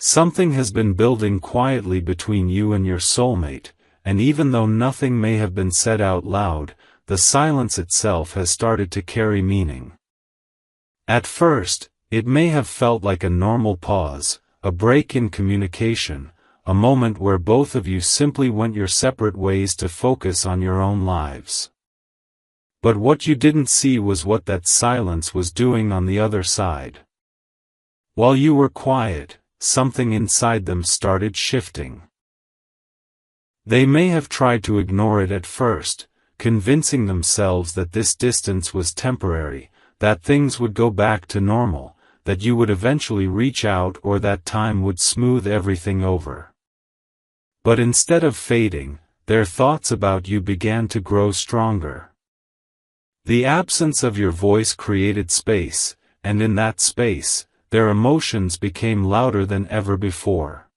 Something has been building quietly between you and your soulmate, and even though nothing may have been said out loud, the silence itself has started to carry meaning. At first, it may have felt like a normal pause, a break in communication, a moment where both of you simply went your separate ways to focus on your own lives. But what you didn't see was what that silence was doing on the other side. While you were quiet, something inside them started shifting. They may have tried to ignore it at first, convincing themselves that this distance was temporary, that things would go back to normal, that you would eventually reach out or that time would smooth everything over. But instead of fading, their thoughts about you began to grow stronger. The absence of your voice created space, and in that space, their emotions became louder than ever before.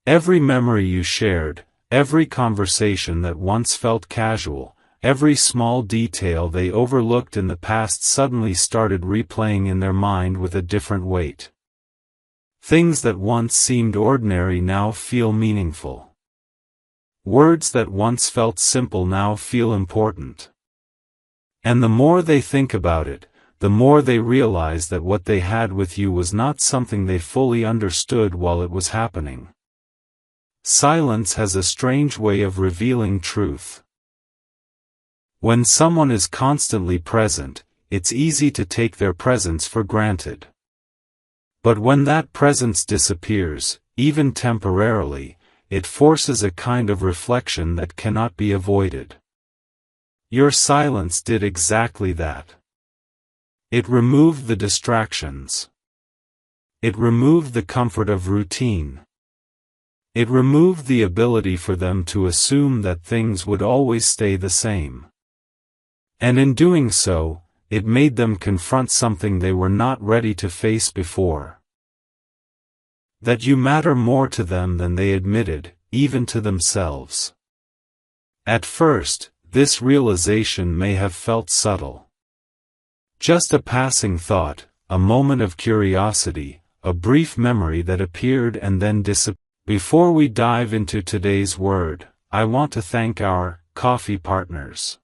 Every memory you shared, every conversation that once felt casual, every small detail they overlooked in the past suddenly started replaying in their mind with a different weight. Things that once seemed ordinary now feel meaningful. Words that once felt simple now feel important. And the more they think about it, the more they realize that what they had with you was not something they fully understood while it was happening. Silence has a strange way of revealing truth. When someone is constantly present, it's easy to take their presence for granted. But when that presence disappears, even temporarily, it forces a kind of reflection that cannot be avoided. Your silence did exactly that. It removed the distractions. It removed the comfort of routine. It removed the ability for them to assume that things would always stay the same. And in doing so, it made them confront something they were not ready to face before. That you matter more to them than they admitted, even to themselves. At first, this realization may have felt subtle. Just a passing thought, a moment of curiosity, a brief memory that appeared and then disappeared. Before we dive into today's word, I want to thank our coffee partners.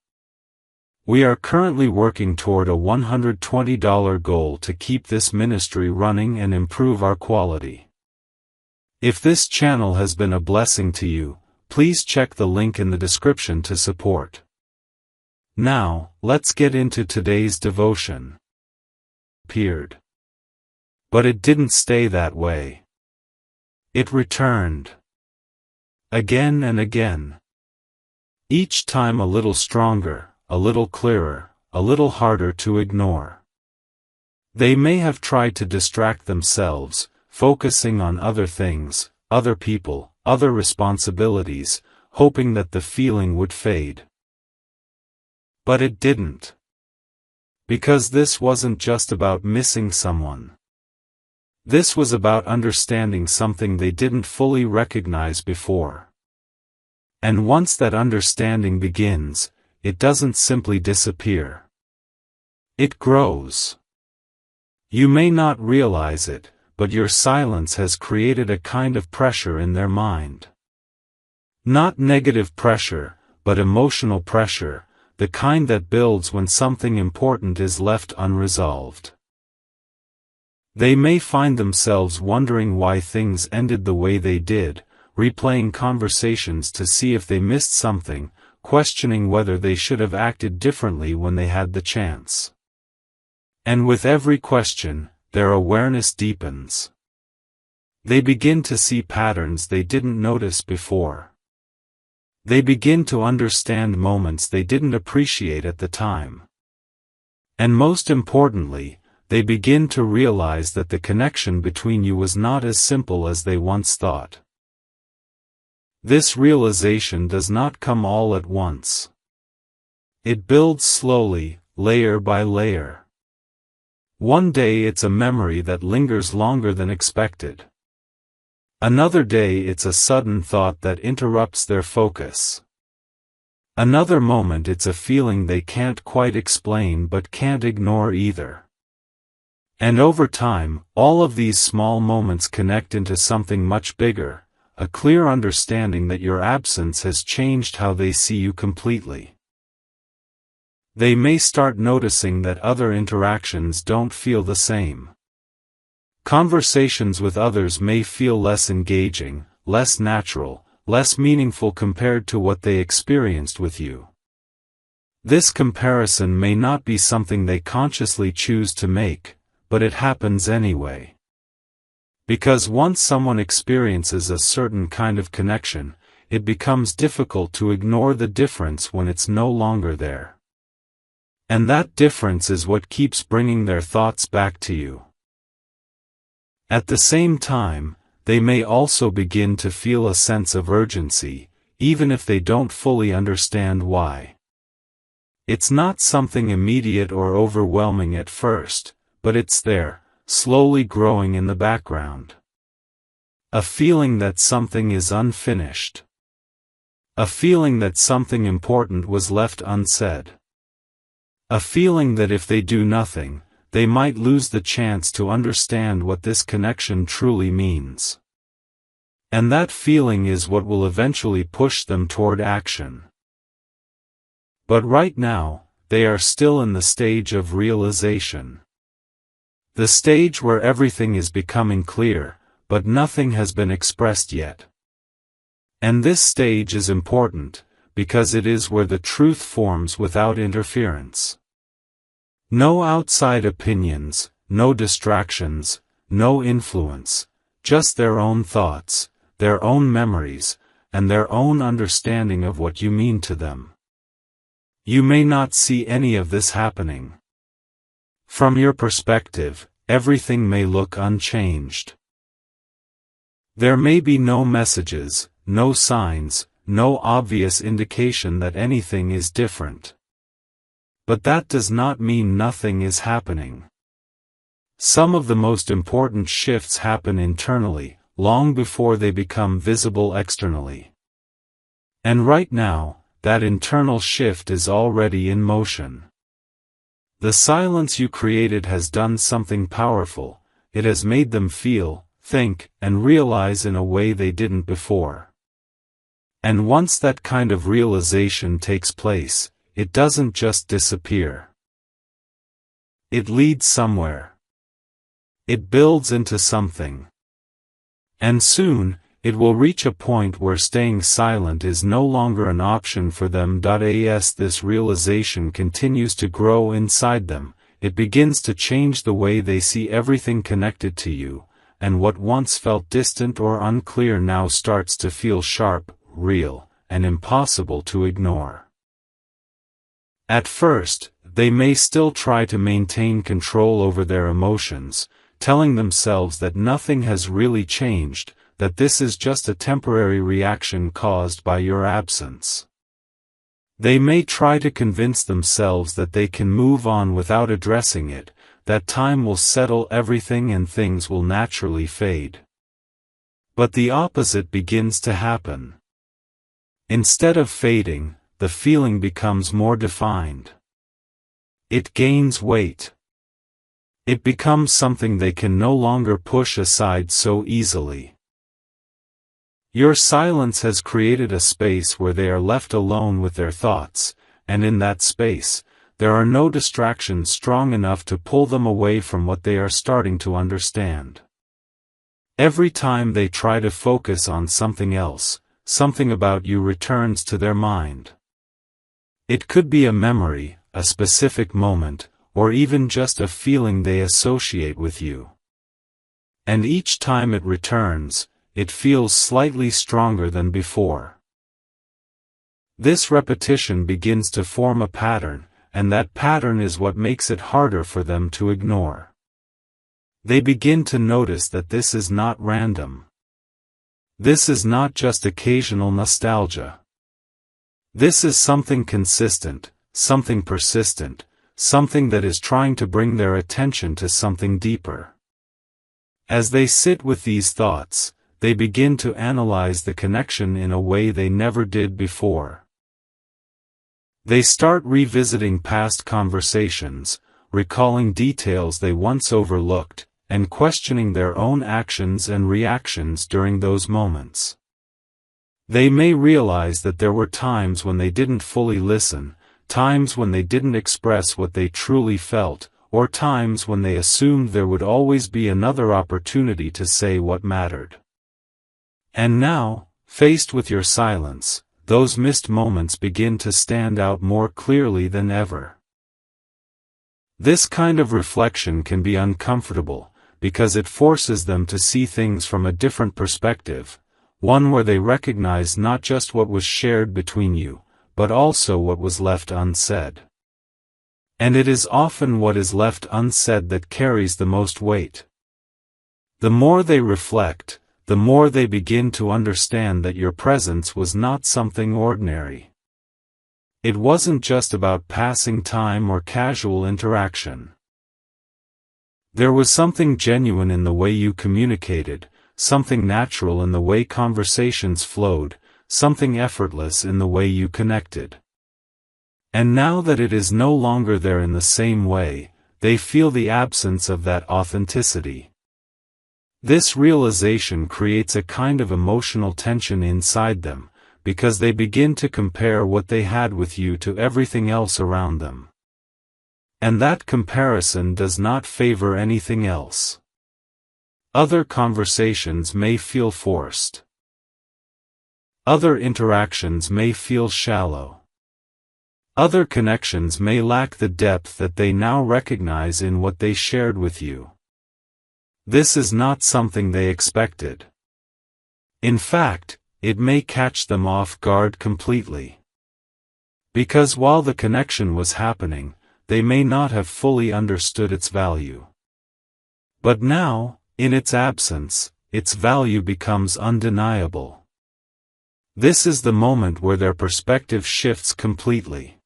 We are currently working toward a $120 goal to keep this ministry running and improve our quality. If this channel has been a blessing to you, please check the link in the description to support. Now, let's get into today's devotion. Appeared. But it didn't stay that way. It returned. Again and again. Each time a little stronger, a little clearer, a little harder to ignore. They may have tried to distract themselves, focusing on other things, other people, other responsibilities, hoping that the feeling would fade. But it didn't. Because this wasn't just about missing someone. This was about understanding something they didn't fully recognize before. And once that understanding begins, it doesn't simply disappear. It grows. You may not realize it, but your silence has created a kind of pressure in their mind. Not negative pressure, but emotional pressure, the kind that builds when something important is left unresolved. They may find themselves wondering why things ended the way they did, replaying conversations to see if they missed something, questioning whether they should have acted differently when they had the chance. And with every question, their awareness deepens. They begin to see patterns they didn't notice before. They begin to understand moments they didn't appreciate at the time. And most importantly, they begin to realize that the connection between you was not as simple as they once thought. This realization does not come all at once. It builds slowly, layer by layer. One day it's a memory that lingers longer than expected. Another day it's a sudden thought that interrupts their focus. Another moment it's a feeling they can't quite explain but can't ignore either. And over time, all of these small moments connect into something much bigger, a clear understanding that your absence has changed how they see you completely. They may start noticing that other interactions don't feel the same. Conversations with others may feel less engaging, less natural, less meaningful compared to what they experienced with you. This comparison may not be something they consciously choose to make, but it happens anyway. Because once someone experiences a certain kind of connection, it becomes difficult to ignore the difference when it's no longer there. And that difference is what keeps bringing their thoughts back to you. At the same time, they may also begin to feel a sense of urgency, even if they don't fully understand why. It's not something immediate or overwhelming at first, but it's there, slowly growing in the background. A feeling that something is unfinished. A feeling that something important was left unsaid. A feeling that if they do nothing, they might lose the chance to understand what this connection truly means. And that feeling is what will eventually push them toward action. But right now, they are still in the stage of realization. The stage where everything is becoming clear, but nothing has been expressed yet. And this stage is important, because it is where the truth forms without interference. No outside opinions, no distractions, no influence, just their own thoughts, their own memories, and their own understanding of what you mean to them. You may not see any of this happening. From your perspective, everything may look unchanged. There may be no messages, no signs, no obvious indication that anything is different. But that does not mean nothing is happening. Some of the most important shifts happen internally, long before they become visible externally. And right now, that internal shift is already in motion. The silence you created has done something powerful. It has made them feel, think, and realize in a way they didn't before. And once that kind of realization takes place, it doesn't just disappear. It leads somewhere. It builds into something. And soon, it will reach a point where staying silent is no longer an option for them. As this realization continues to grow inside them, it begins to change the way they see everything connected to you, and what once felt distant or unclear now starts to feel sharp, real, and impossible to ignore. At first, they may still try to maintain control over their emotions, telling themselves that nothing has really changed, that this is just a temporary reaction caused by your absence. They may try to convince themselves that they can move on without addressing it, that time will settle everything and things will naturally fade. But the opposite begins to happen. Instead of fading, the feeling becomes more defined. It gains weight. It becomes something they can no longer push aside so easily. Your silence has created a space where they are left alone with their thoughts, and in that space, there are no distractions strong enough to pull them away from what they are starting to understand. Every time they try to focus on something else, something about you returns to their mind. It could be a memory, a specific moment, or even just a feeling they associate with you. And each time it returns, it feels slightly stronger than before. This repetition begins to form a pattern, and that pattern is what makes it harder for them to ignore. They begin to notice that this is not random. This is not just occasional nostalgia. This is something consistent, something persistent, something that is trying to bring their attention to something deeper. As they sit with these thoughts, they begin to analyze the connection in a way they never did before. They start revisiting past conversations, recalling details they once overlooked, and questioning their own actions and reactions during those moments. They may realize that there were times when they didn't fully listen, times when they didn't express what they truly felt, or times when they assumed there would always be another opportunity to say what mattered. And now, faced with your silence, those missed moments begin to stand out more clearly than ever. This kind of reflection can be uncomfortable, because it forces them to see things from a different perspective, one where they recognize not just what was shared between you, but also what was left unsaid. And it is often what is left unsaid that carries the most weight. The more they reflect, the more they begin to understand that your presence was not something ordinary. It wasn't just about passing time or casual interaction. There was something genuine in the way you communicated, something natural in the way conversations flowed, something effortless in the way you connected. And now that it is no longer there in the same way, they feel the absence of that authenticity. This realization creates a kind of emotional tension inside them, because they begin to compare what they had with you to everything else around them. And that comparison does not favor anything else. Other conversations may feel forced. Other interactions may feel shallow. Other connections may lack the depth that they now recognize in what they shared with you. This is not something they expected. In fact, it may catch them off guard completely. Because while the connection was happening, they may not have fully understood its value. But now, in its absence, its value becomes undeniable. This is the moment where their perspective shifts completely.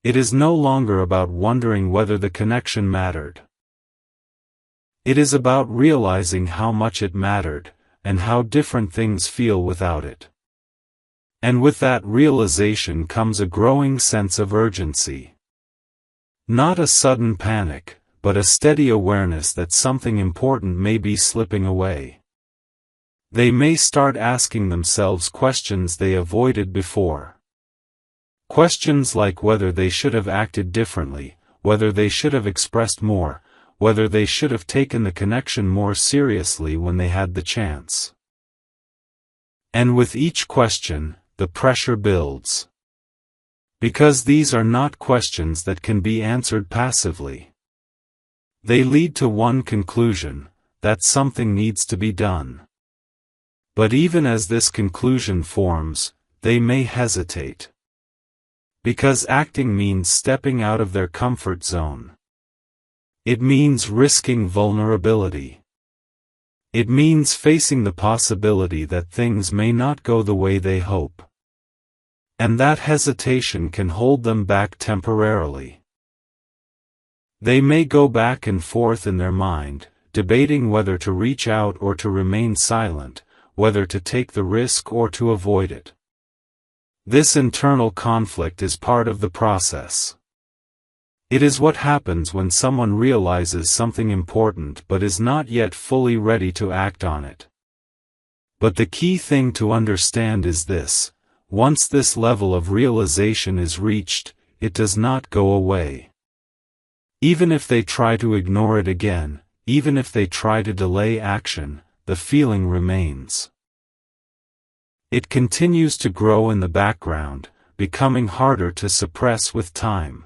It is no longer about wondering whether the connection mattered. It is about realizing how much it mattered, and how different things feel without it. And with that realization comes a growing sense of urgency. Not a sudden panic, but a steady awareness that something important may be slipping away. They may start asking themselves questions they avoided before. Questions like whether they should have acted differently, whether they should have expressed more, whether they should have taken the connection more seriously when they had the chance. And with each question, the pressure builds. Because these are not questions that can be answered passively. They lead to one conclusion, that something needs to be done. But even as this conclusion forms, they may hesitate. Because acting means stepping out of their comfort zone. It means risking vulnerability. It means facing the possibility that things may not go the way they hope. And that hesitation can hold them back temporarily. They may go back and forth in their mind, debating whether to reach out or to remain silent, whether to take the risk or to avoid it. This internal conflict is part of the process. It is what happens when someone realizes something important but is not yet fully ready to act on it. But the key thing to understand is this: once this level of realization is reached, it does not go away. Even if they try to ignore it again, even if they try to delay action, the feeling remains. It continues to grow in the background, becoming harder to suppress with time.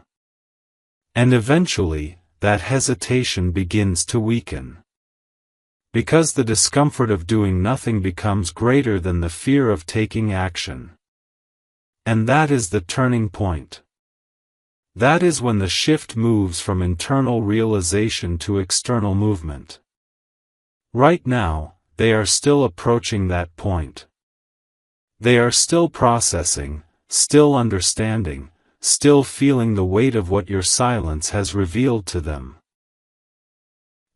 And eventually, that hesitation begins to weaken. Because the discomfort of doing nothing becomes greater than the fear of taking action. And that is the turning point. That is when the shift moves from internal realization to external movement. Right now, they are still approaching that point. They are still processing, still understanding, still feeling the weight of what your silence has revealed to them.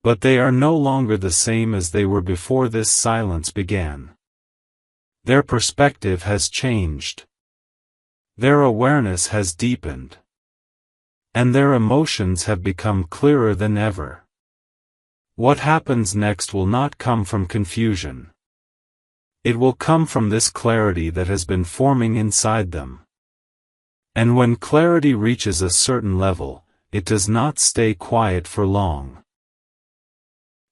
But they are no longer the same as they were before this silence began. Their perspective has changed. Their awareness has deepened. and their emotions have become clearer than ever. What happens next will not come from confusion. It will come from this clarity that has been forming inside them. And when clarity reaches a certain level, it does not stay quiet for long.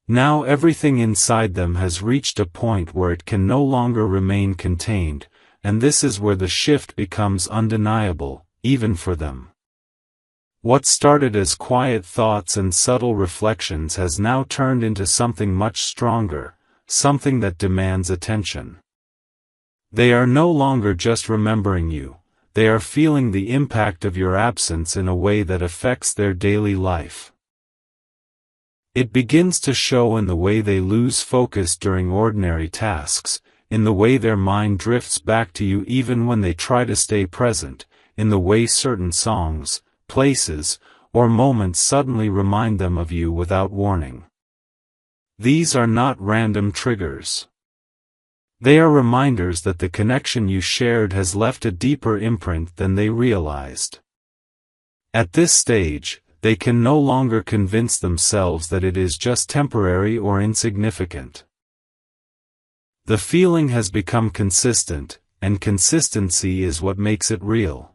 Now everything inside them has reached a point where it can no longer remain contained, and this is where the shift becomes undeniable, even for them. What started as quiet thoughts and subtle reflections has now turned into something much stronger, something that demands attention. They are no longer just remembering you, they are feeling the impact of your absence in a way that affects their daily life. It begins to show in the way they lose focus during ordinary tasks, in the way their mind drifts back to you even when they try to stay present, in the way certain songs, places, or moments suddenly remind them of you without warning. These are not random triggers. They are reminders that the connection you shared has left a deeper imprint than they realized. At this stage, they can no longer convince themselves that it is just temporary or insignificant. The feeling has become consistent, and consistency is what makes it real.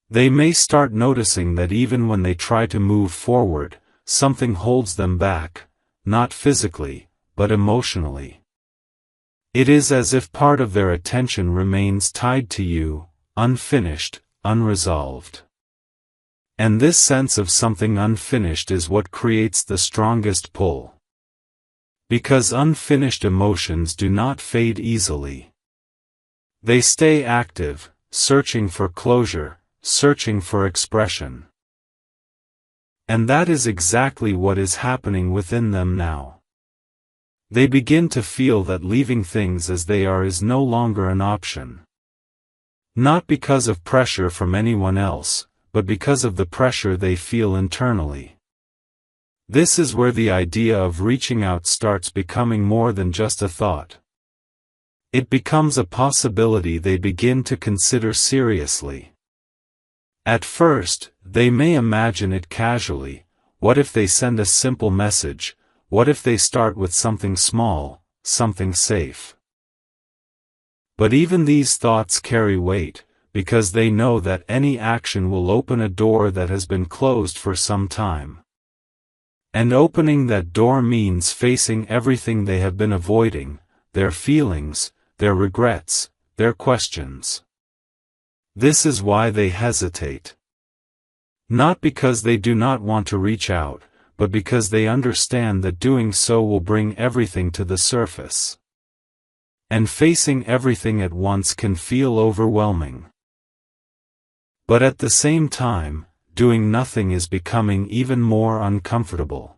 They may start noticing that even when they try to move forward, something holds them back, not physically, but emotionally. It is as if part of their attention remains tied to you, unfinished, unresolved. And this sense of something unfinished is what creates the strongest pull. Because unfinished emotions do not fade easily. They stay active, searching for closure, searching for expression. And that is exactly what is happening within them now. They begin to feel that leaving things as they are is no longer an option. Not because of pressure from anyone else, but because of the pressure they feel internally. This is where the idea of reaching out starts becoming more than just a thought. It becomes a possibility they begin to consider seriously. At first, they may imagine it casually. What if they send a simple message? What if they start with something small, something safe? But even these thoughts carry weight, because they know that any action will open a door that has been closed for some time. And opening that door means facing everything they have been avoiding, their feelings, their regrets, their questions. This is why they hesitate. Not because they do not want to reach out, but because they understand that doing so will bring everything to the surface. And facing everything at once can feel overwhelming. But at the same time, doing nothing is becoming even more uncomfortable.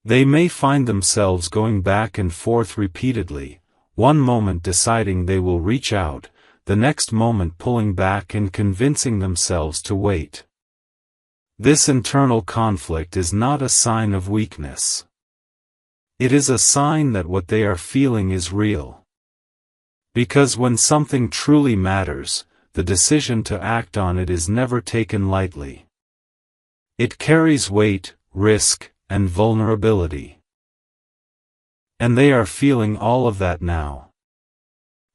They may find themselves going back and forth repeatedly, one moment deciding they will reach out, the next moment pulling back and convincing themselves to wait. This internal conflict is not a sign of weakness. It is a sign that what they are feeling is real. Because when something truly matters, the decision to act on it is never taken lightly. It carries weight, risk, and vulnerability. And they are feeling all of that now.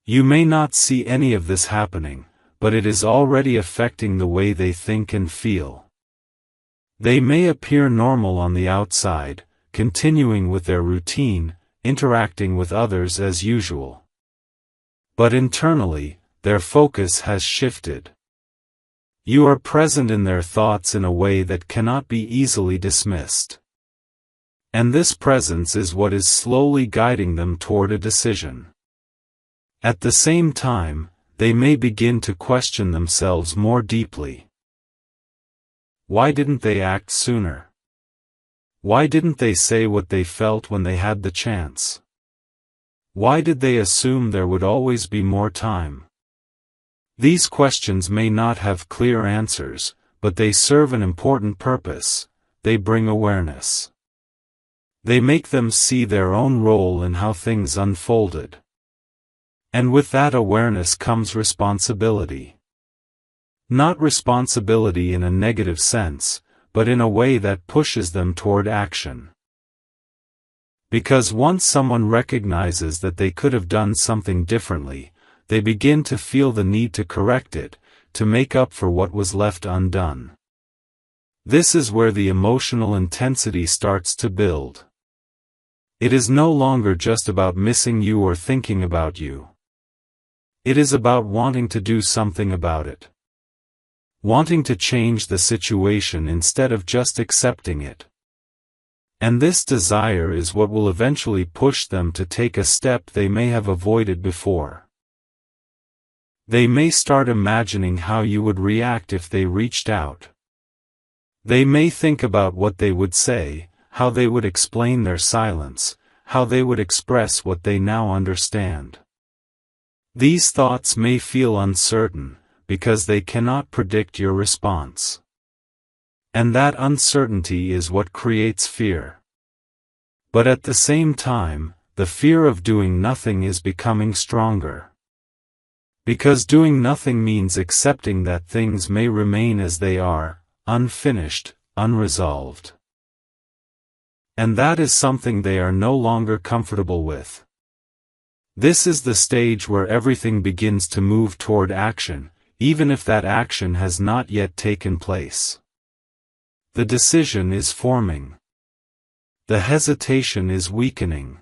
You may not see any of this happening, but it is already affecting the way they think and feel. They may appear normal on the outside, continuing with their routine, interacting with others as usual. But internally, their focus has shifted. You are present in their thoughts in a way that cannot be easily dismissed. And this presence is what is slowly guiding them toward a decision. At the same time, they may begin to question themselves more deeply. Why didn't they act sooner? Why didn't they say what they felt when they had the chance? Why did they assume there would always be more time? These questions may not have clear answers, but they serve an important purpose. They bring awareness. They make them see their own role in how things unfolded. And with that awareness comes responsibility. Not responsibility in a negative sense, but in a way that pushes them toward action. Because once someone recognizes that they could have done something differently, they begin to feel the need to correct it, to make up for what was left undone. This is where the emotional intensity starts to build. It is no longer just about missing you or thinking about you. It is about wanting to do something about it. Wanting to change the situation instead of just accepting it. And this desire is what will eventually push them to take a step they may have avoided before. They may start imagining how you would react if they reached out. They may think about what they would say, how they would explain their silence, how they would express what they now understand. These thoughts may feel uncertain, because they cannot predict your response. And that uncertainty is what creates fear. But at the same time, the fear of doing nothing is becoming stronger. Because doing nothing means accepting that things may remain as they are, unfinished, unresolved. And that is something they are no longer comfortable with. This is the stage where everything begins to move toward action, even if that action has not yet taken place. The decision is forming. The hesitation is weakening.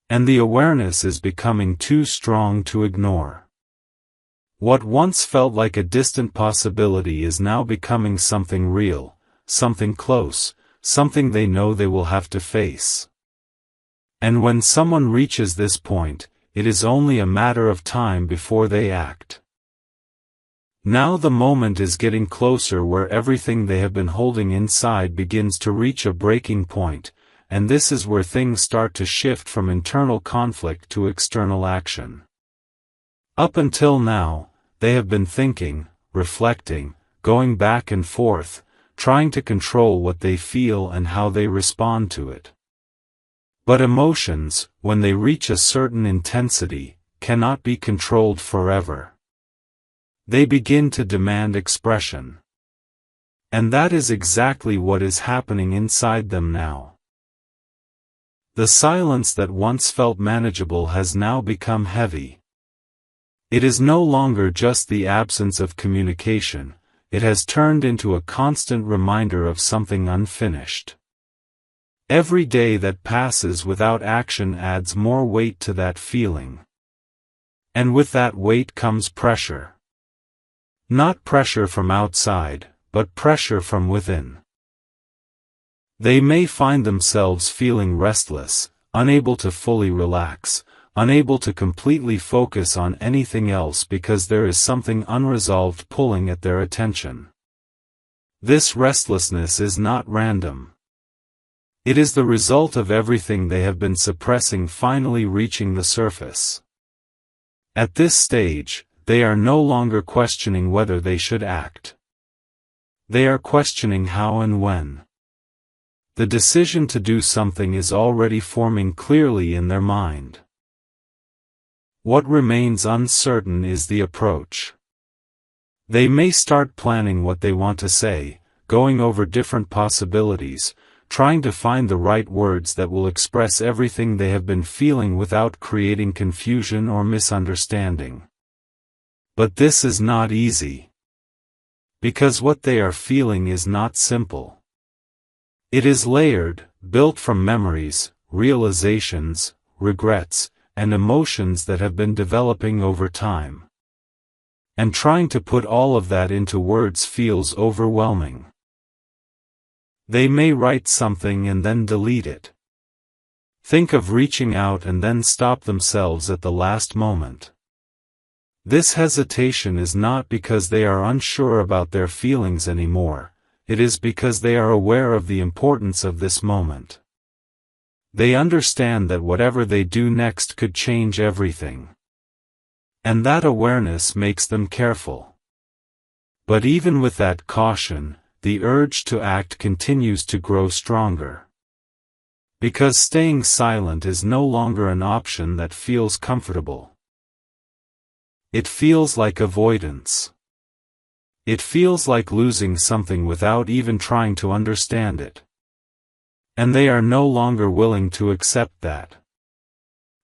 And the awareness is becoming too strong to ignore. What once felt like a distant possibility is now becoming something real, something close, something they know they will have to face. And when someone reaches this point, it is only a matter of time before they act. Now the moment is getting closer where everything they have been holding inside begins to reach a breaking point, and this is where things start to shift from internal conflict to external action. Up until now, they have been thinking, reflecting, going back and forth, trying to control what they feel and how they respond to it. But emotions, when they reach a certain intensity, cannot be controlled forever. They begin to demand expression. And that is exactly what is happening inside them now. The silence that once felt manageable has now become heavy. It is no longer just the absence of communication, it has turned into a constant reminder of something unfinished. Every day that passes without action adds more weight to that feeling. And with that weight comes pressure. Not pressure from outside, but pressure from within. They may find themselves feeling restless, unable to fully relax, unable to completely focus on anything else because there is something unresolved pulling at their attention. This restlessness is not random. It is the result of everything they have been suppressing finally reaching the surface. At this stage, they are no longer questioning whether they should act. They are questioning how and when. The decision to do something is already forming clearly in their mind. What remains uncertain is the approach. They may start planning what they want to say, going over different possibilities, trying to find the right words that will express everything they have been feeling without creating confusion or misunderstanding. But this is not easy. Because what they are feeling is not simple. It is layered, built from memories, realizations, regrets, and emotions that have been developing over time. And trying to put all of that into words feels overwhelming. They may write something and then delete it. Think of reaching out and then stop themselves at the last moment. This hesitation is not because they are unsure about their feelings anymore, it is because they are aware of the importance of this moment. They understand that whatever they do next could change everything. And that awareness makes them careful. But even with that caution, the urge to act continues to grow stronger. Because staying silent is no longer an option that feels comfortable. It feels like avoidance. It feels like losing something without even trying to understand it. And they are no longer willing to accept that.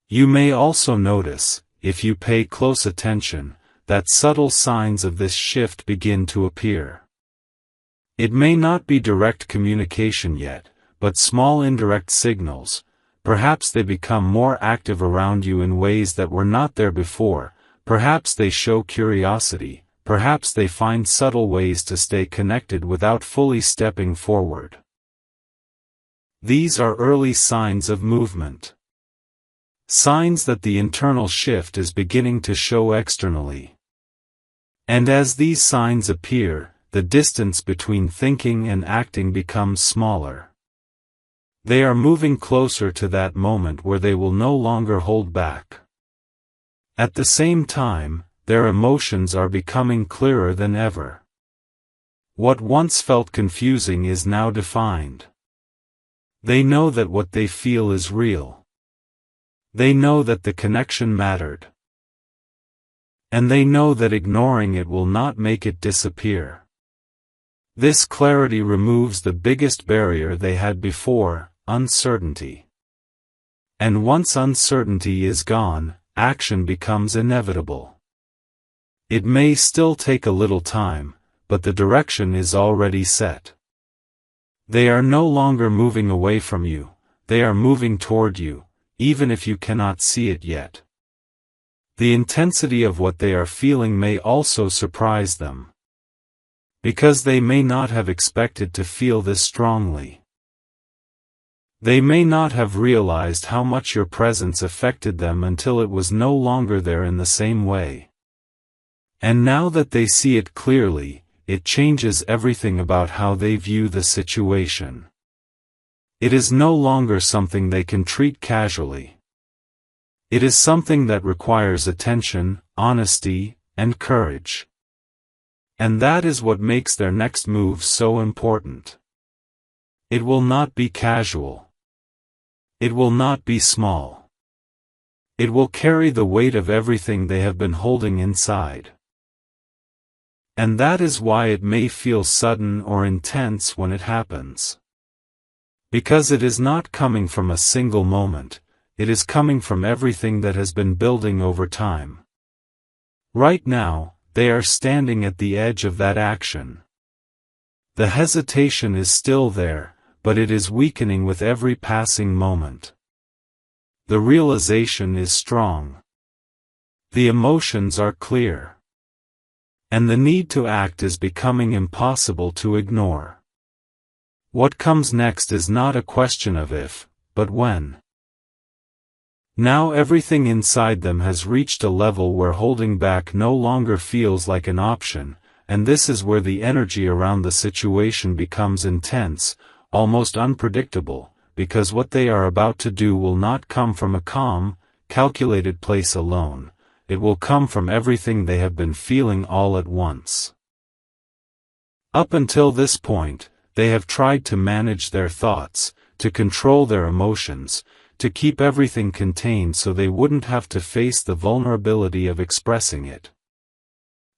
You may also notice, if you pay close attention, that subtle signs of this shift begin to appear. It may not be direct communication yet, but small indirect signals. Perhaps they become more active around you in ways that were not there before. Perhaps they show curiosity. Perhaps they find subtle ways to stay connected without fully stepping forward. These are early signs of movement. Signs that the internal shift is beginning to show externally. And as these signs appear, the distance between thinking and acting becomes smaller. They are moving closer to that moment where they will no longer hold back. At the same time, their emotions are becoming clearer than ever. What once felt confusing is now defined. They know that what they feel is real. They know that the connection mattered. And they know that ignoring it will not make it disappear. This clarity removes the biggest barrier they had before, uncertainty. And once uncertainty is gone, action becomes inevitable. It may still take a little time, but the direction is already set. They are no longer moving away from you, they are moving toward you, even if you cannot see it yet. The intensity of what they are feeling may also surprise them. Because they may not have expected to feel this strongly. They may not have realized how much your presence affected them until it was no longer there in the same way. And now that they see it clearly, it changes everything about how they view the situation. It is no longer something they can treat casually. It is something that requires attention, honesty, and courage. And that is what makes their next move so important. It will not be casual. It will not be small. It will carry the weight of everything they have been holding inside. And that is why it may feel sudden or intense when it happens. Because it is not coming from a single moment, it is coming from everything that has been building over time. Right now, they are standing at the edge of that action. The hesitation is still there, but it is weakening with every passing moment. The realization is strong. The emotions are clear. And the need to act is becoming impossible to ignore. What comes next is not a question of if, but when. Now everything inside them has reached a level where holding back no longer feels like an option, and this is where the energy around the situation becomes intense, almost unpredictable, because what they are about to do will not come from a calm, calculated place alone. It will come from everything they have been feeling all at once. Up until this point, they have tried to manage their thoughts, to control their emotions, to keep everything contained so they wouldn't have to face the vulnerability of expressing it.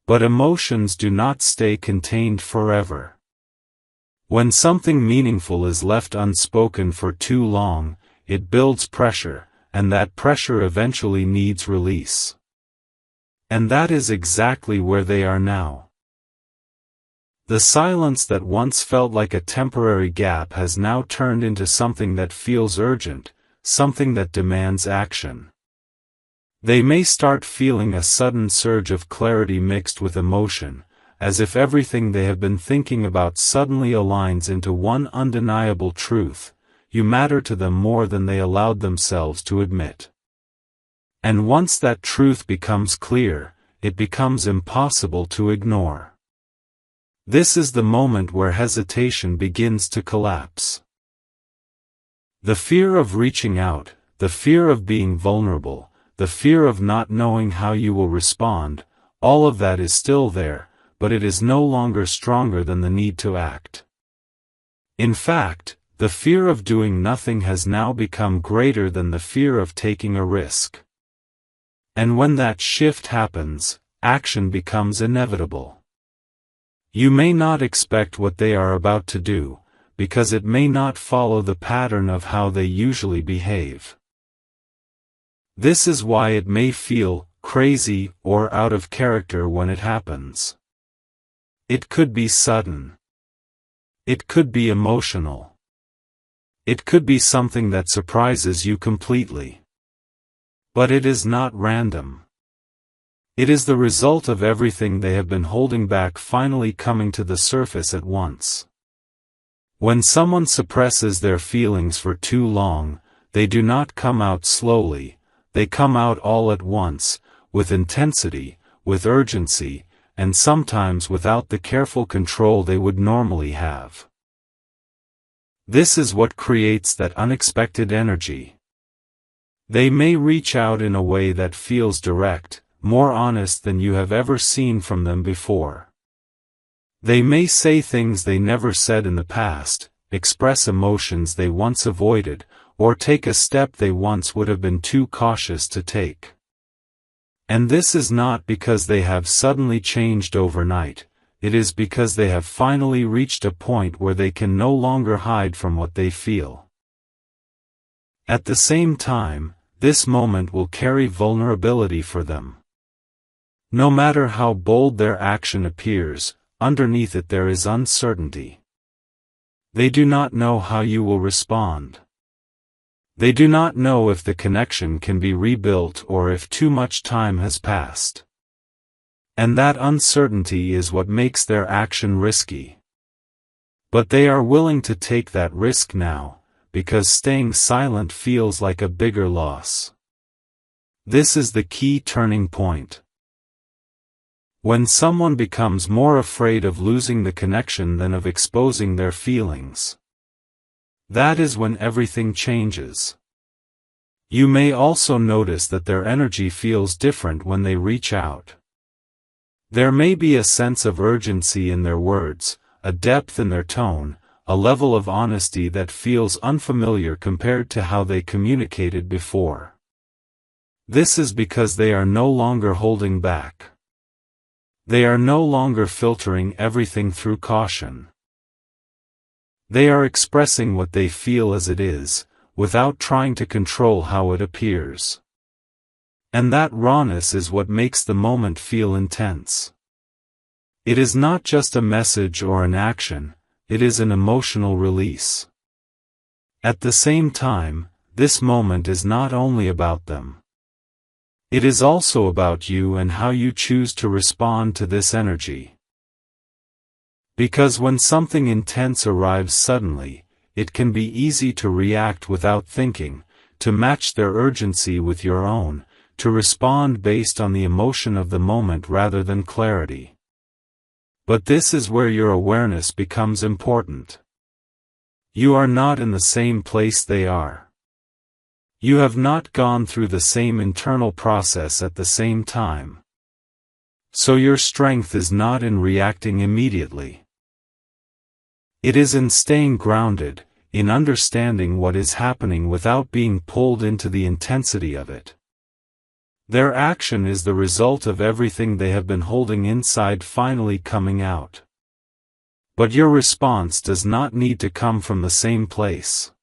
But emotions do not stay contained forever. When something meaningful is left unspoken for too long, it builds pressure, and that pressure eventually needs release. And that is exactly where they are now. The silence that once felt like a temporary gap has now turned into something that feels urgent, something that demands action. They may start feeling a sudden surge of clarity mixed with emotion, as if everything they have been thinking about suddenly aligns into one undeniable truth: you matter to them more than they allowed themselves to admit. And once that truth becomes clear, it becomes impossible to ignore. This is the moment where hesitation begins to collapse. The fear of reaching out, the fear of being vulnerable, the fear of not knowing how you will respond, all of that is still there, but it is no longer stronger than the need to act. In fact, the fear of doing nothing has now become greater than the fear of taking a risk. And when that shift happens, action becomes inevitable. You may not expect what they are about to do, because it may not follow the pattern of how they usually behave. This is why it may feel crazy or out of character when it happens. It could be sudden. It could be emotional. It could be something that surprises you completely. But it is not random. It is the result of everything they have been holding back finally coming to the surface at once. When someone suppresses their feelings for too long, they do not come out slowly, they come out all at once, with intensity, with urgency, and sometimes without the careful control they would normally have. This is what creates that unexpected energy. They may reach out in a way that feels direct, more honest than you have ever seen from them before. They may say things they never said in the past, express emotions they once avoided, or take a step they once would have been too cautious to take. And this is not because they have suddenly changed overnight, it is because they have finally reached a point where they can no longer hide from what they feel. At the same time, this moment will carry vulnerability for them. No matter how bold their action appears, underneath it there is uncertainty. They do not know how you will respond. They do not know if the connection can be rebuilt or if too much time has passed. And that uncertainty is what makes their action risky. But they are willing to take that risk now, because staying silent feels like a bigger loss. This is the key turning point. When someone becomes more afraid of losing the connection than of exposing their feelings, that is when everything changes. You may also notice that their energy feels different when they reach out. There may be a sense of urgency in their words, a depth in their tone, a level of honesty that feels unfamiliar compared to how they communicated before. This is because they are no longer holding back. They are no longer filtering everything through caution. They are expressing what they feel as it is, without trying to control how it appears. And that rawness is what makes the moment feel intense. It is not just a message or an action, it is an emotional release. At the same time, this moment is not only about them. It is also about you and how you choose to respond to this energy. Because when something intense arrives suddenly, it can be easy to react without thinking, to match their urgency with your own, to respond based on the emotion of the moment rather than clarity. But this is where your awareness becomes important. You are not in the same place they are. You have not gone through the same internal process at the same time. So your strength is not in reacting immediately. It is in staying grounded, in understanding what is happening without being pulled into the intensity of it. Their action is the result of everything they have been holding inside finally coming out. But your response does not need to come from the same place.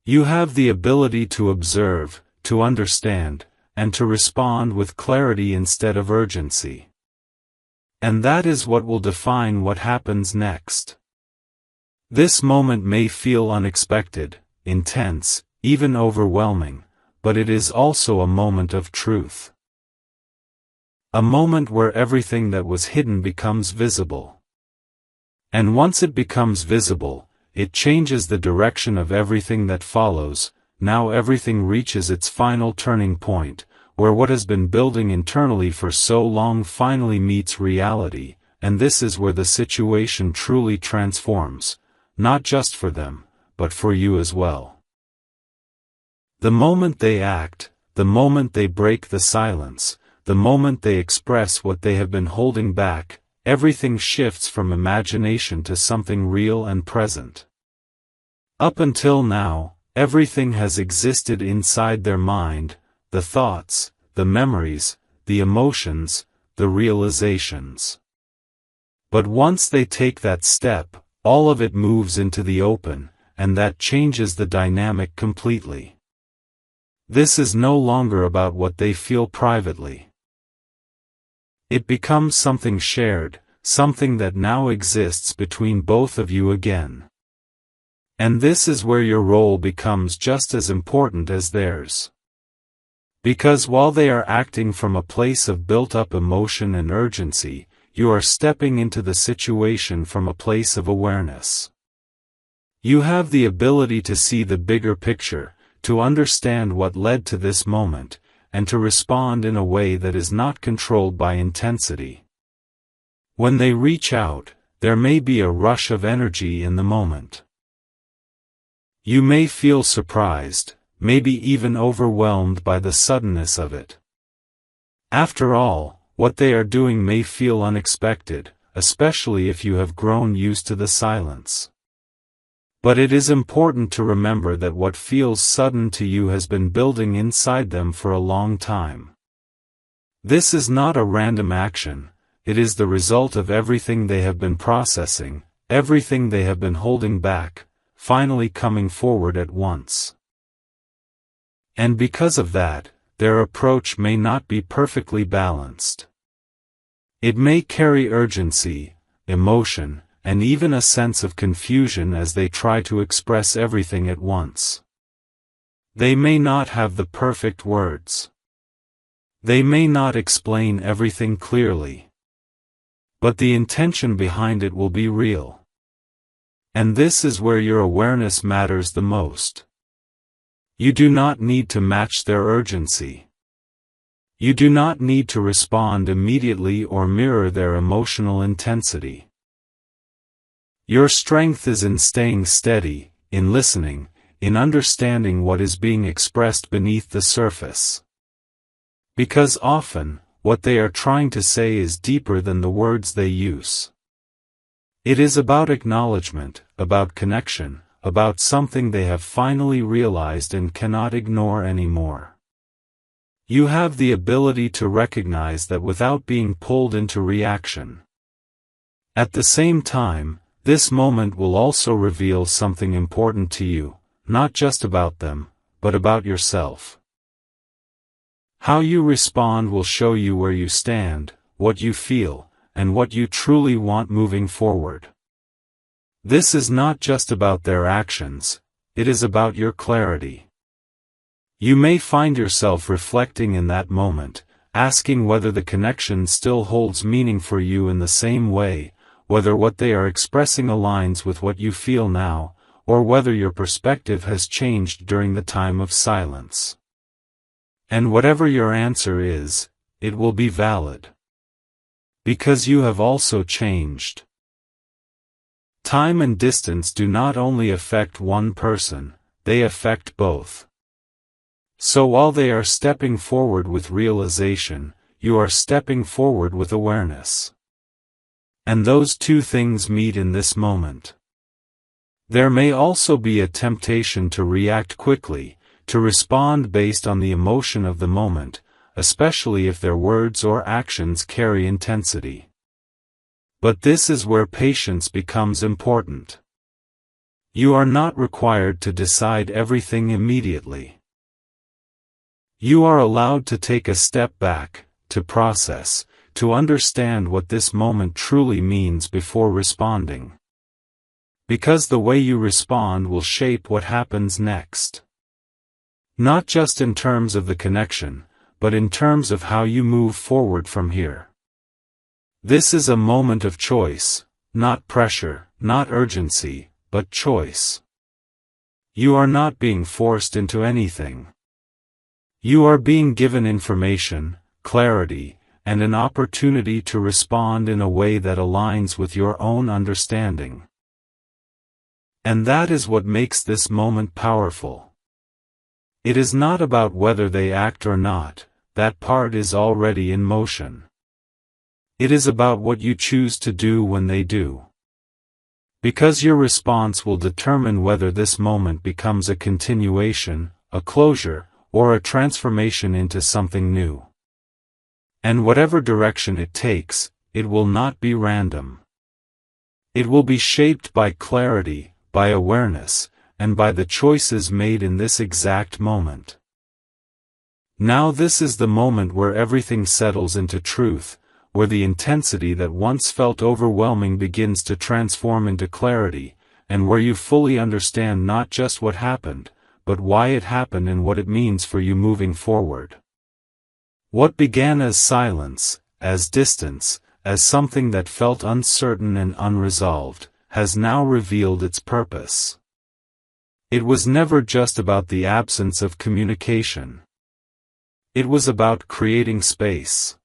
You have the ability to observe, to understand, and to respond with clarity instead of urgency. And that is what will define what happens next. This moment may feel unexpected, intense, even overwhelming, but it is also a moment of truth. A moment where everything that was hidden becomes visible. And once it becomes visible, it changes the direction of everything that follows. Now everything reaches its final turning point, where what has been building internally for so long finally meets reality, and this is where the situation truly transforms, not just for them, but for you as well. The moment they act, the moment they break the silence, the moment they express what they have been holding back, everything shifts from imagination to something real and present. Up until now, everything has existed inside their mind, the thoughts, the memories, the emotions, the realizations. But once they take that step, all of it moves into the open, and that changes the dynamic completely. This is no longer about what they feel privately. It becomes something shared, something that now exists between both of you again. And this is where your role becomes just as important as theirs. Because while they are acting from a place of built-up emotion and urgency, you are stepping into the situation from a place of awareness. You have the ability to see the bigger picture, to understand what led to this moment, and to respond in a way that is not controlled by intensity. When they reach out, there may be a rush of energy in the moment. You may feel surprised, maybe even overwhelmed by the suddenness of it. After all, what they are doing may feel unexpected, especially if you have grown used to the silence. But it is important to remember that what feels sudden to you has been building inside them for a long time. This is not a random action, it is the result of everything they have been processing, everything they have been holding back, finally coming forward at once. And because of that, their approach may not be perfectly balanced. It may carry urgency, emotion, and even a sense of confusion as they try to express everything at once. They may not have the perfect words. They may not explain everything clearly. But the intention behind it will be real. And this is where your awareness matters the most. You do not need to match their urgency. You do not need to respond immediately or mirror their emotional intensity. Your strength is in staying steady, in listening, in understanding what is being expressed beneath the surface. Because often, what they are trying to say is deeper than the words they use. It is about acknowledgement, about connection, about something they have finally realized and cannot ignore anymore. You have the ability to recognize that without being pulled into reaction. At the same time, this moment will also reveal something important to you, not just about them, but about yourself. How you respond will show you where you stand, what you feel, and what you truly want moving forward. This is not just about their actions, it is about your clarity. You may find yourself reflecting in that moment, asking whether the connection still holds meaning for you in the same way, whether what they are expressing aligns with what you feel now, or whether your perspective has changed during the time of silence. And whatever your answer is, it will be valid. Because you have also changed. Time and distance do not only affect one person, they affect both. So while they are stepping forward with realization, you are stepping forward with awareness. And those two things meet in this moment. There may also be a temptation to react quickly, to respond based on the emotion of the moment, especially if their words or actions carry intensity. But this is where patience becomes important. You are not required to decide everything immediately. You are allowed to take a step back, to process, to understand what this moment truly means before responding. Because the way you respond will shape what happens next. Not just in terms of the connection, but in terms of how you move forward from here. This is a moment of choice, not pressure, not urgency, but choice. You are not being forced into anything. You are being given information, clarity, and an opportunity to respond in a way that aligns with your own understanding. And that is what makes this moment powerful. It is not about whether they act or not, that part is already in motion. It is about what you choose to do when they do. Because your response will determine whether this moment becomes a continuation, a closure, or a transformation into something new. And whatever direction it takes, it will not be random. It will be shaped by clarity, by awareness, and by the choices made in this exact moment. Now this is the moment where everything settles into truth, where the intensity that once felt overwhelming begins to transform into clarity, and where you fully understand not just what happened, but why it happened and what it means for you moving forward. What began as silence, as distance, as something that felt uncertain and unresolved, has now revealed its purpose. It was never just about the absence of communication. It was about creating space.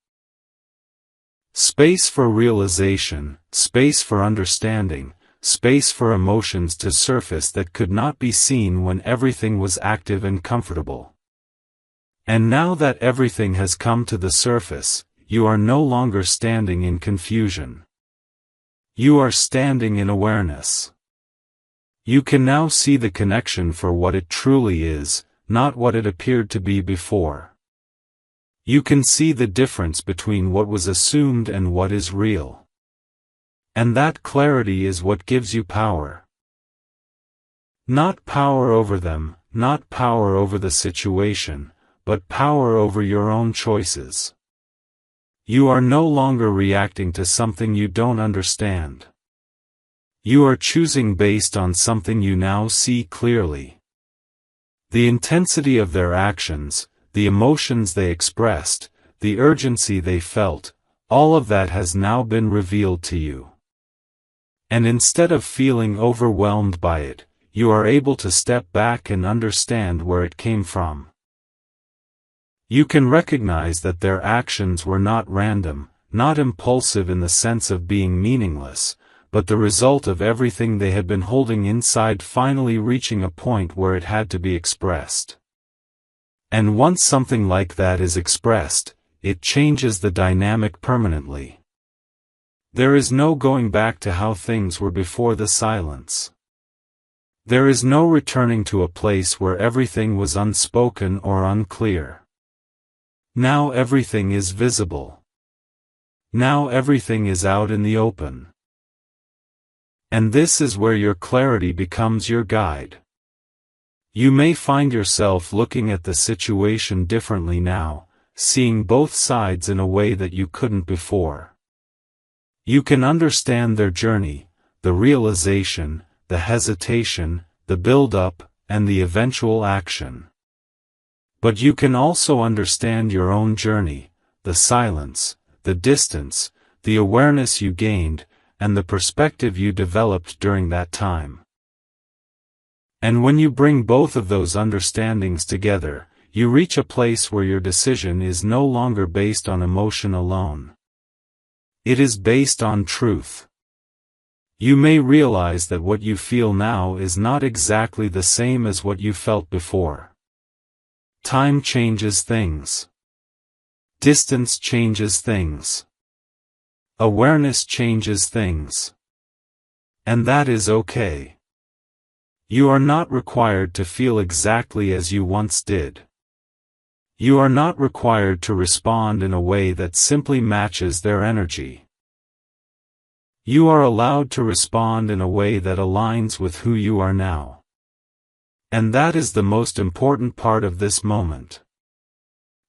Space for realization, space for understanding, space for emotions to surface that could not be seen when everything was active and comfortable. And now that everything has come to the surface, you are no longer standing in confusion. You are standing in awareness. You can now see the connection for what it truly is, not what it appeared to be before. You can see the difference between what was assumed and what is real. And that clarity is what gives you power. Not power over them, not power over the situation, but power over your own choices. You are no longer reacting to something you don't understand. You are choosing based on something you now see clearly. The intensity of their actions, the emotions they expressed, the urgency they felt, all of that has now been revealed to you. And instead of feeling overwhelmed by it, you are able to step back and understand where it came from. You can recognize that their actions were not random, not impulsive in the sense of being meaningless, but the result of everything they had been holding inside finally reaching a point where it had to be expressed. And once something like that is expressed, it changes the dynamic permanently. There is no going back to how things were before the silence. There is no returning to a place where everything was unspoken or unclear. Now everything is visible. Now everything is out in the open. And this is where your clarity becomes your guide. You may find yourself looking at the situation differently now, seeing both sides in a way that you couldn't before. You can understand their journey, the realization, the hesitation, the build-up, and the eventual action. But you can also understand your own journey, the silence, the distance, the awareness you gained, and the perspective you developed during that time. And when you bring both of those understandings together, you reach a place where your decision is no longer based on emotion alone. It is based on truth. You may realize that what you feel now is not exactly the same as what you felt before. Time changes things. Distance changes things. Awareness changes things. And that is okay. You are not required to feel exactly as you once did. You are not required to respond in a way that simply matches their energy. You are allowed to respond in a way that aligns with who you are now. And that is the most important part of this moment.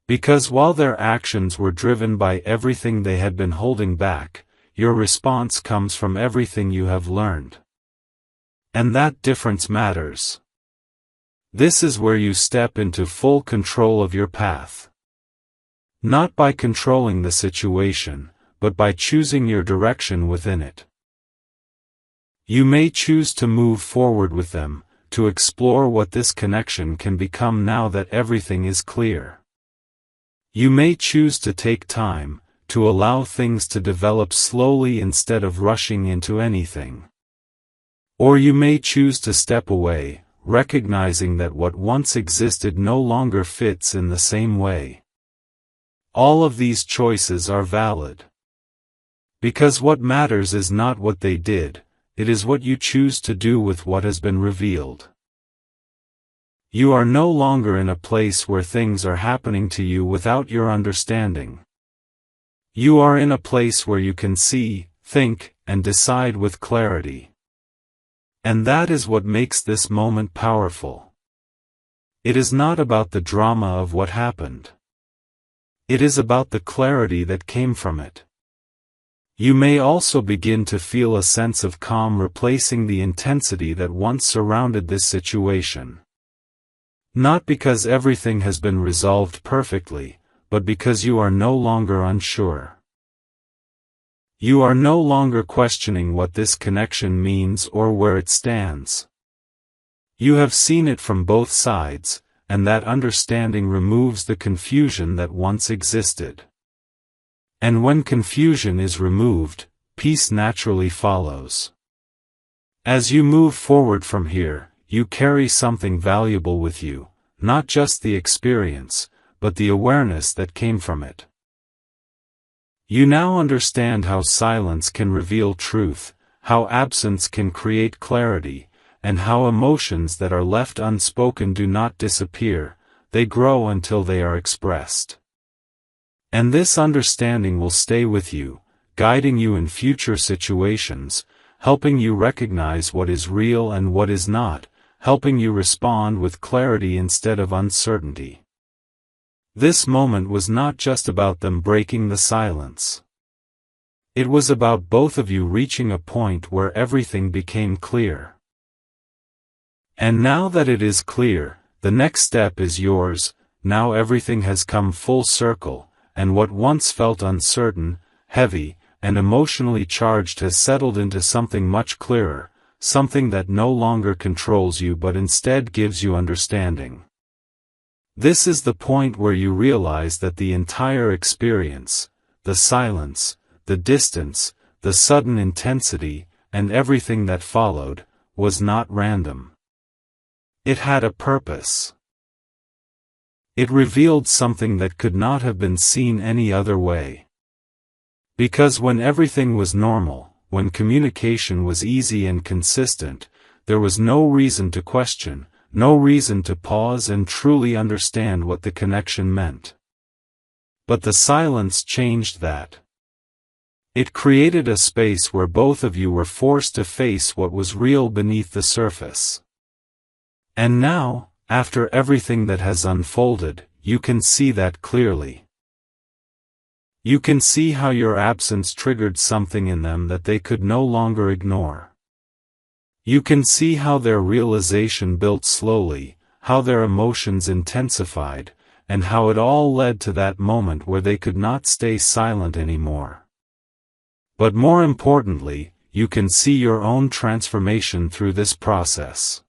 Because while their actions were driven by everything they had been holding back, your response comes from everything you have learned. And that difference matters. This is where you step into full control of your path. Not by controlling the situation, but by choosing your direction within it. You may choose to move forward with them, to explore what this connection can become now that everything is clear. You may choose to take time, to allow things to develop slowly instead of rushing into anything. Or you may choose to step away, recognizing that what once existed no longer fits in the same way. All of these choices are valid. Because what matters is not what they did, it is what you choose to do with what has been revealed. You are no longer in a place where things are happening to you without your understanding. You are in a place where you can see, think, and decide with clarity. And that is what makes this moment powerful. It is not about the drama of what happened. It is about the clarity that came from it. You may also begin to feel a sense of calm replacing the intensity that once surrounded this situation. Not because everything has been resolved perfectly, but because you are no longer unsure. You are no longer questioning what this connection means or where it stands. You have seen it from both sides, and that understanding removes the confusion that once existed. And when confusion is removed, peace naturally follows. As you move forward from here, you carry something valuable with you, not just the experience, but the awareness that came from it. You now understand how silence can reveal truth, how absence can create clarity, and how emotions that are left unspoken do not disappear, they grow until they are expressed. And this understanding will stay with you, guiding you in future situations, helping you recognize what is real and what is not, helping you respond with clarity instead of uncertainty. This moment was not just about them breaking the silence. It was about both of you reaching a point where everything became clear. And now that it is clear, the next step is yours. Now everything has come full circle, and what once felt uncertain, heavy, and emotionally charged has settled into something much clearer, something that no longer controls you but instead gives you understanding. This is the point where you realize that the entire experience, the silence, the distance, the sudden intensity, and everything that followed, was not random. It had a purpose. It revealed something that could not have been seen any other way. Because when everything was normal, when communication was easy and consistent, there was no reason to question, no reason to pause and truly understand what the connection meant. But the silence changed that. It created a space where both of you were forced to face what was real beneath the surface. And now, after everything that has unfolded, you can see that clearly. You can see how your absence triggered something in them that they could no longer ignore. You can see how their realization built slowly, how their emotions intensified, and how it all led to that moment where they could not stay silent anymore. But more importantly, you can see your own transformation through this process.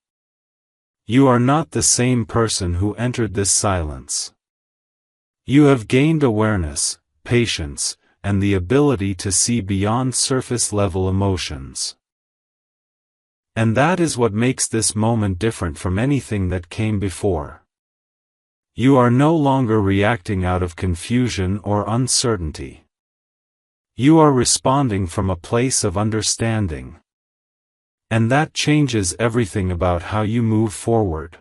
You are not the same person who entered this silence. You have gained awareness, patience, and the ability to see beyond surface-level emotions. And that is what makes this moment different from anything that came before. You are no longer reacting out of confusion or uncertainty. You are responding from a place of understanding. And that changes everything about how you move forward.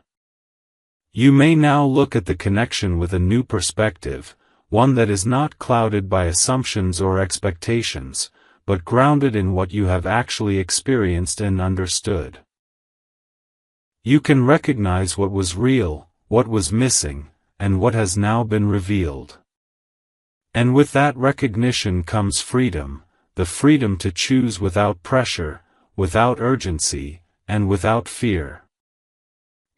You may now look at the connection with a new perspective, one that is not clouded by assumptions or expectations, but grounded in what you have actually experienced and understood. You can recognize what was real, what was missing, and what has now been revealed. And with that recognition comes freedom, the freedom to choose without pressure, without urgency, and without fear.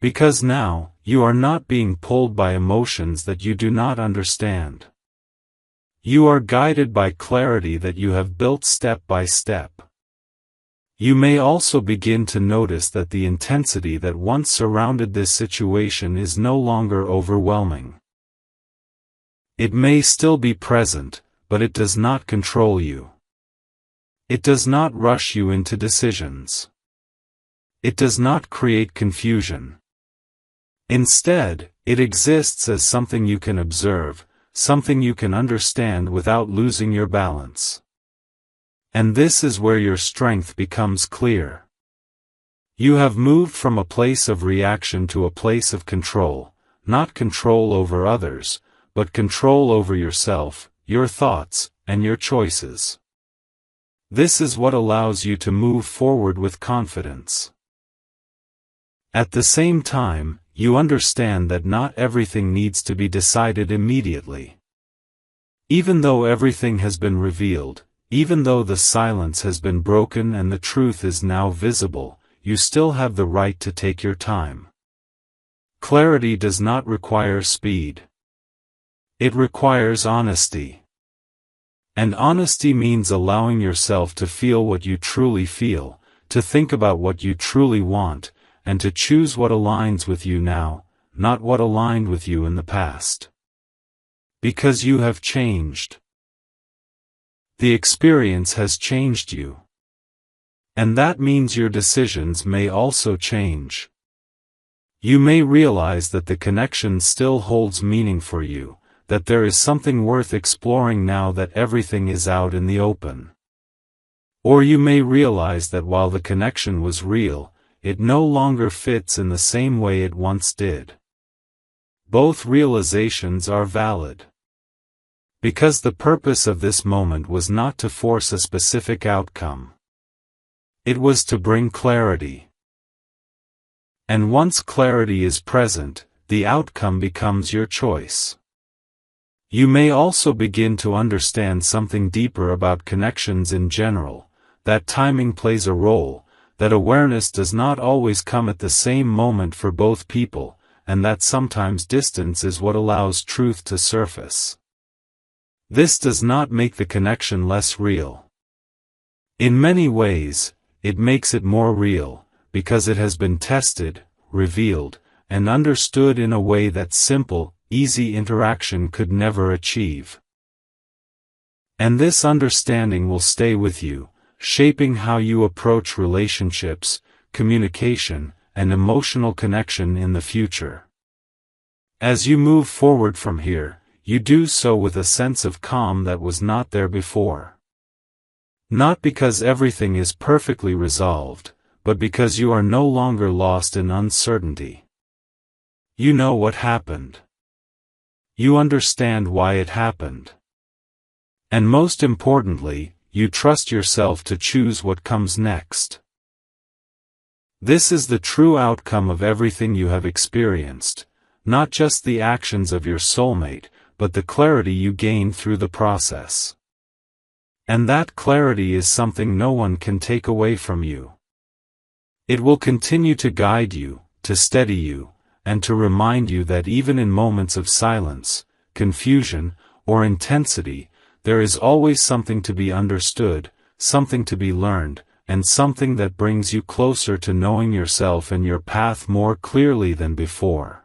Because now, you are not being pulled by emotions that you do not understand. You are guided by clarity that you have built step by step. You may also begin to notice that the intensity that once surrounded this situation is no longer overwhelming. It may still be present, but it does not control you. It does not rush you into decisions. It does not create confusion. Instead, it exists as something you can observe, something you can understand without losing your balance. And this is where your strength becomes clear. You have moved from a place of reaction to a place of control, not control over others, but control over yourself, your thoughts, and your choices. This is what allows you to move forward with confidence. At the same time, you understand that not everything needs to be decided immediately. Even though everything has been revealed, even though the silence has been broken and the truth is now visible, you still have the right to take your time. Clarity does not require speed. It requires honesty. And honesty means allowing yourself to feel what you truly feel, to think about what you truly want, and to choose what aligns with you now, not what aligned with you in the past. Because you have changed. The experience has changed you. And that means your decisions may also change. You may realize that the connection still holds meaning for you, that there is something worth exploring now that everything is out in the open. Or you may realize that while the connection was real, it no longer fits in the same way it once did. Both realizations are valid. Because the purpose of this moment was not to force a specific outcome. It was to bring clarity. And once clarity is present, the outcome becomes your choice. You may also begin to understand something deeper about connections in general, that timing plays a role, that awareness does not always come at the same moment for both people, and that sometimes distance is what allows truth to surface. This does not make the connection less real. In many ways, it makes it more real, because it has been tested, revealed, and understood in a way that simple, easy interaction could never achieve. And this understanding will stay with you, shaping how you approach relationships, communication, and emotional connection in the future. As you move forward from here, you do so with a sense of calm that was not there before. Not because everything is perfectly resolved, but because you are no longer lost in uncertainty. You know what happened. You understand why it happened. And most importantly, you trust yourself to choose what comes next. This is the true outcome of everything you have experienced, not just the actions of your soulmate, but the clarity you gain through the process. And that clarity is something no one can take away from you. It will continue to guide you, to steady you, and to remind you that even in moments of silence, confusion, or intensity, there is always something to be understood, something to be learned, and something that brings you closer to knowing yourself and your path more clearly than before.